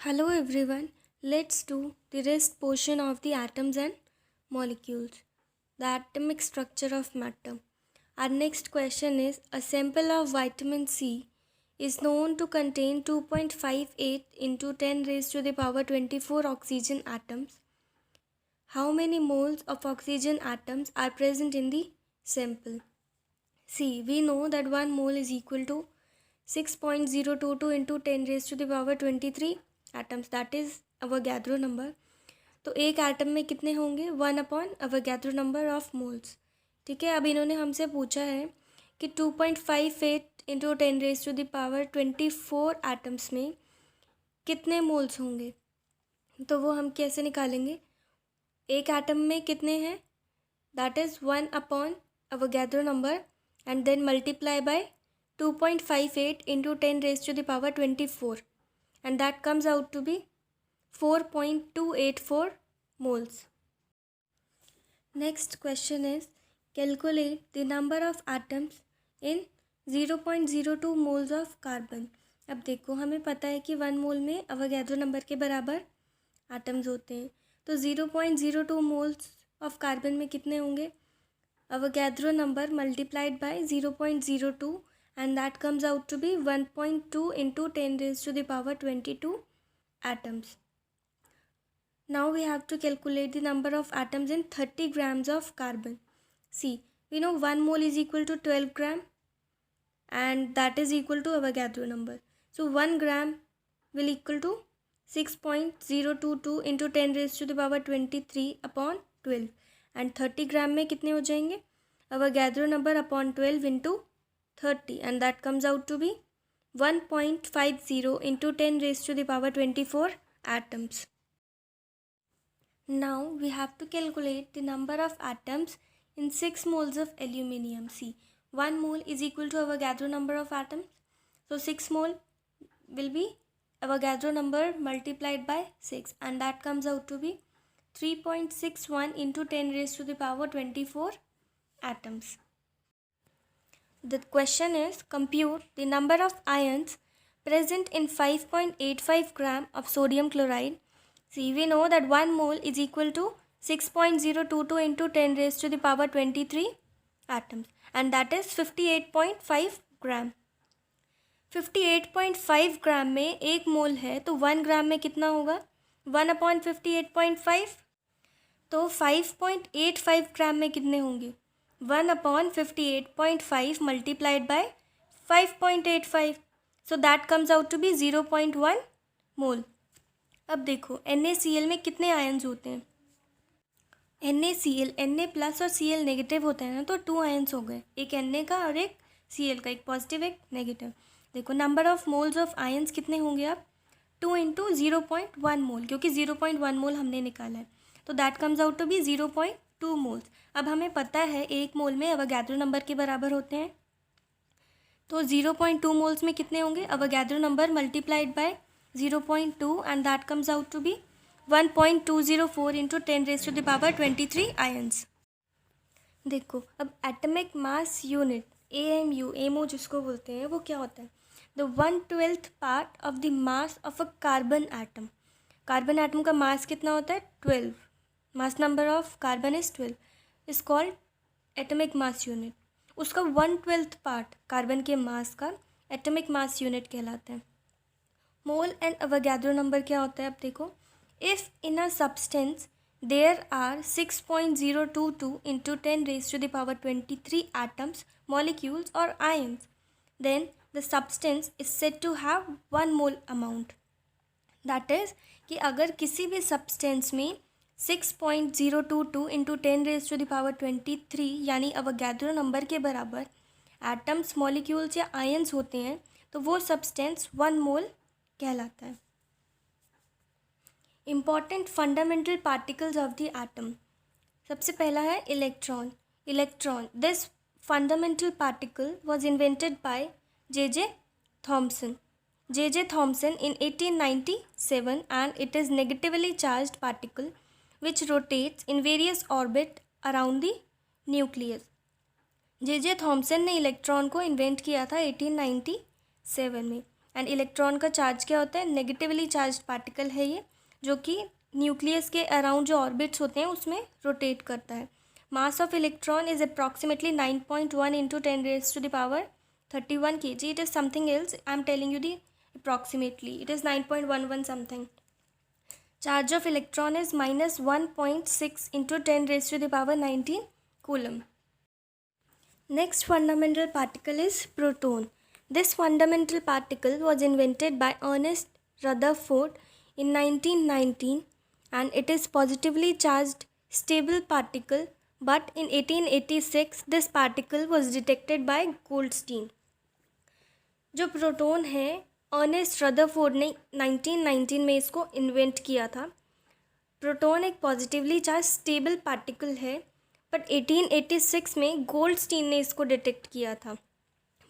Hello everyone, let's do the rest portion of the atoms and molecules, the atomic structure of matter. Our next question is, a sample of vitamin C is known to contain 2.58 into 10 raised to the power 24 oxygen atoms. How many moles of oxygen atoms are present in the sample? See, we know that 1 mole is equal to 6.022 into 10 raised to the power 23 atoms, that is Avogadro number. तो एक atom में कितने होंगे? 1 Avogadro number of moles. ठीक है, अब इन्होंने हमसे पूछा है कि 2.58 into 10 raise to the power 24 atoms में कितने मोल्स होंगे. तो वो हम कैसे निकालेंगे? एक एटम में कितने हैं? That is 1 Avogadro number and then multiply by 2.58 into 10 raise to the power 24. And that comes out to be 4.284 moles. Next question is, calculate the number of atoms in 0.02 moles of carbon. अब देखो, हमें पता है कि 1 मोल में अवोगैद्रो number के बराबर atoms होते हैं. तो 0.02 मोल्स ऑफ कार्बन में कितने होंगे? Avogadro number multiplied by 0.02 and that comes out to be 1.2 into 10 raised to the power 22 atoms. Now we have to calculate the number of atoms in 30 grams of carbon. See, we know 1 mole is equal to 12 gram and that is equal to Avogadro number. So 1 gram will equal to 6.022 into 10 raised to the power 23 upon 12 and 30 gram में कितने हो जाएंगे? Avogadro number upon 12 into 30 and that comes out to be 1.50 into 10 raised to the power 24 atoms. Now we have to calculate the number of atoms in 6 moles of aluminium. See, 1 mole is equal to Avogadro number of atoms. So 6 mole will be Avogadro number multiplied by 6 and that comes out to be 3.61 into 10 raised to the power 24 atoms. The question is, compute the number of ions present in 5.85 gram of sodium chloride. See, we know that 1 mole is equal to 6.022 into 10 raised to the power 23 atoms and that is 58.5 gram. 58.5 ग्राम में 1 मोल है तो 1 ग्राम में कितना होगा? 1/58.5. तो 5.85 ग्राम में कितने होंगे? 1/58.5 multiplied by 5.85. So that comes out to be 0.1 mole. अब देखो, NaCl में कितने आयन्स होते हैं? NaCl, Na प्लस और Cl नेगेटिव होता है ना, तो 2 आयन्स हो गए, एक Na का और एक Cl का, एक पॉजिटिव एक नेगेटिव. देखो, number of moles of ions कितने होंगे अब? 2 इंटू 0.1 मोल, क्योंकि 0.1 मोल हमने निकाला है, तो that comes out to be 0.2 moles. अब हमें पता है 1 मोल में अवोगैद्रो नंबर के बराबर होते हैं, तो 0.2 मोल्स में कितने होंगे? Avogadro number multiplied by 0.2 and that comes out to be 1.204 into 10 raise to the power 23 ions. देखो, अब एटमिक मास यूनिट AMU, एमओ जिसको बोलते हैं, वो क्या होता है? The 1/12 part of the mass of a carbon atom. Carbon atom का मास कितना होता है? 12. Mass number of carbon is 12 is called atomic mass unit. उसका 1/12 पार्ट कार्बन के मास का एटमिक मास यूनिट कहलाता है. मोल एंड अवोगैद्रो नंबर क्या होता है? अब देखो, if in a substance there are 6.022 into 10 raise to the power 23 atoms, molecules और ions, then the substance is said to have 1 mole amount. That is कि अगर किसी भी सब्सटेंस में 6.022 into 10 raise to the power 23 यानी अवोगैद्रो number के बराबर atoms, molecules या आयन्स होते हैं, तो वो सब्सटेंस 1 मोल कहलाता है. Important fundamental particles of the atom. सबसे पहला है electron. This fundamental particle was invented by J.J. Thomson in 1897 and it is negatively charged particle which rotates in various orbit around the nucleus. J.J. Thomson ने electron को invent किया था 1897 में and electron का charge क्या होता है, negatively charge particle है ये, जो कि न्यूक्लियस के अराउंड जो ऑर्बिट्स होते हैं उसमें रोटेट करता है. Mass of electron is approximately 9.1 into 10⁻31 kg. It is something else. I am telling you the approximately. It is 9.11 something. Charge of electron is -1.6 into 10⁻19 coulomb. Next fundamental particle is proton. This fundamental particle was invented by Ernest Rutherford in 1919 and it is positively charged stable particle, but in 1886 this particle was detected by Goldstein. जो proton है Ernest Rutherford ने 1919 में इसको invent किया था. Proton एक positively charge stable particle है, but 1886 में गोल्डस्टीन ने इसको डिटेक्ट किया था.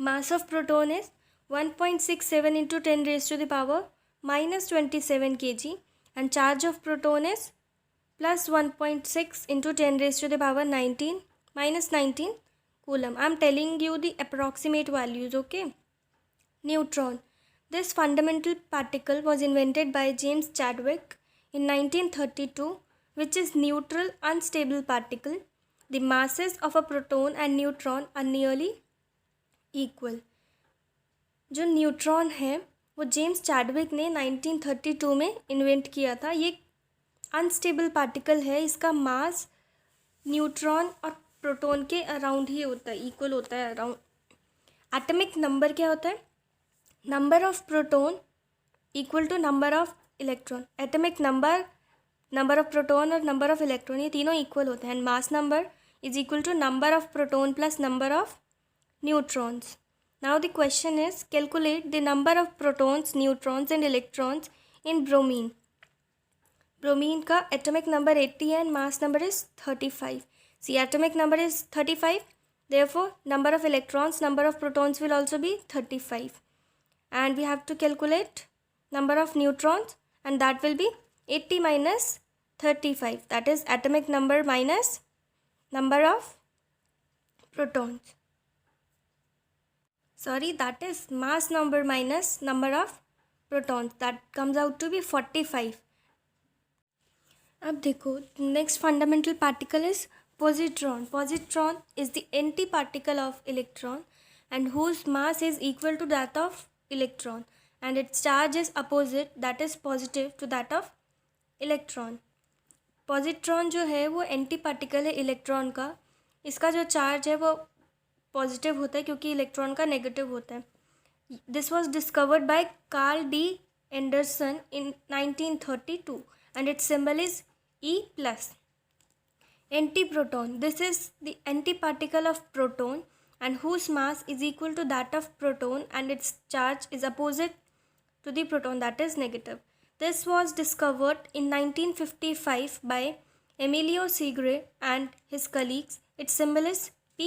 Mass of proton is 1.67 into 10⁻27 kg and charge of proton is +1.6 into 10⁻19 -19 coulomb. I am telling you the approximate values, okay? Neutron. This fundamental particle was invented by James Chadwick in 1932, which is neutral unstable particle. The masses of a proton and neutron are nearly equal. जो neutron है वो James Chadwick ने 1932 में invent किया था. ये unstable particle है, इसका मास न्यूट्रॉन और प्रोटॉन के अराउंड ही होता है, इक्वल होता है अराउंड. एटॉमिक नंबर क्या होता है, number of proton equal to number of electron. Atomic number, number of proton और नंबर ऑफ इलेक्ट्रॉन ये तीनों इक्वल होते हैं. And mass number is equal to number of proton plus number of neutrons. Now the question is, calculate the number of protons, neutrons and electrons in bromine. Bromine का atomic number 80 है and mass number is 35. See, atomic number is 35. Therefore, number of electrons, number of protons will also be 35. And we have to calculate number of neutrons, and that will be 80 minus 35. That is atomic number minus number of protons. Sorry, that is mass number minus number of protons. That comes out to be 45. अब देखो, next fundamental particle is positron. Positron is the antiparticle of electron and whose mass is equal to that of electron and its charge is opposite, that is positive to that of electron. positron जो है वो antiparticle है electron का. इसका जो charge है वो positive होता है क्योंकि इलेक्ट्रॉन का नेगेटिव होता है. This was discovered by Carl D Anderson in 1932 and its symbol is E+. Anti proton, this is the anti particle of proton and whose mass is equal to that of proton and its charge is opposite to the proton, that is negative. This was discovered in 1955 by Emilio Segre and his colleagues. Its symbol is P+.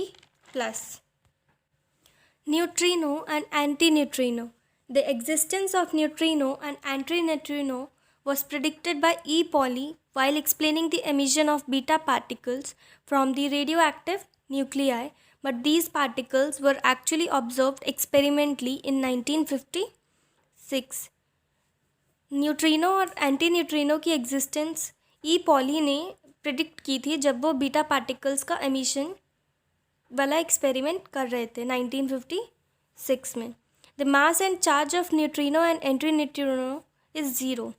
Neutrino and antineutrino. The existence of neutrino and antineutrino was predicted by E. Pauli while explaining the emission of beta particles from the radioactive nuclei, but these particles were actually observed experimentally in 1956. Neutrino और antineutrino की existence E Pauli ने predict की थी जब वो beta particles का emission वाला experiment कर रहे थे 1956 में. The mass and charge of neutrino and antineutrino is zero.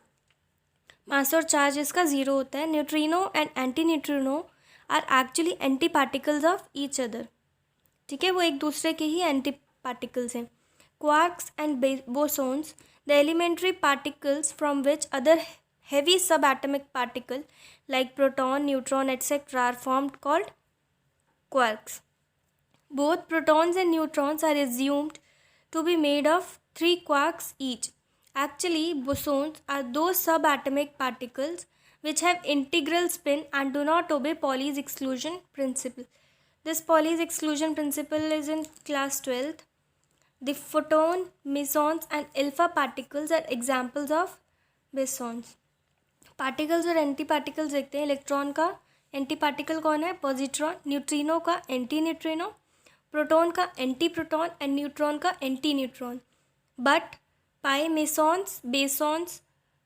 Mass और चार्ज इसका ज़ीरो होता है. Neutrino and antineutrino are actually anti particles of each other. ठीक है, वो एक दूसरे के ही एंटी पार्टिकल्स हैं. Quarks and bosons, the elementary particles from which other heavy subatomic particle like proton, neutron, etc. are formed called quarks. Both protons and neutrons are assumed to be made of 3 quarks each. Actually, bosons are those subatomic particles which have integral spin and do not obey Pauli's exclusion principle. This Pauli's exclusion principle is in class 12th. The photon, mesons and alpha particles are examples of bosons. Particles और anti particles देखते हैं. Electron का anti particle कौन है, positron. Neutrino का anti neutrino. Proton का anti proton and neutron का anti neutron. But Pi mesons, bosons,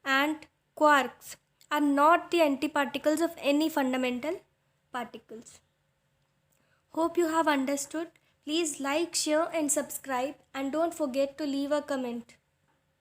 and quarks are not the antiparticles of any fundamental particles. Hope you have understood. Please like, share, and subscribe, and don't forget to leave a comment.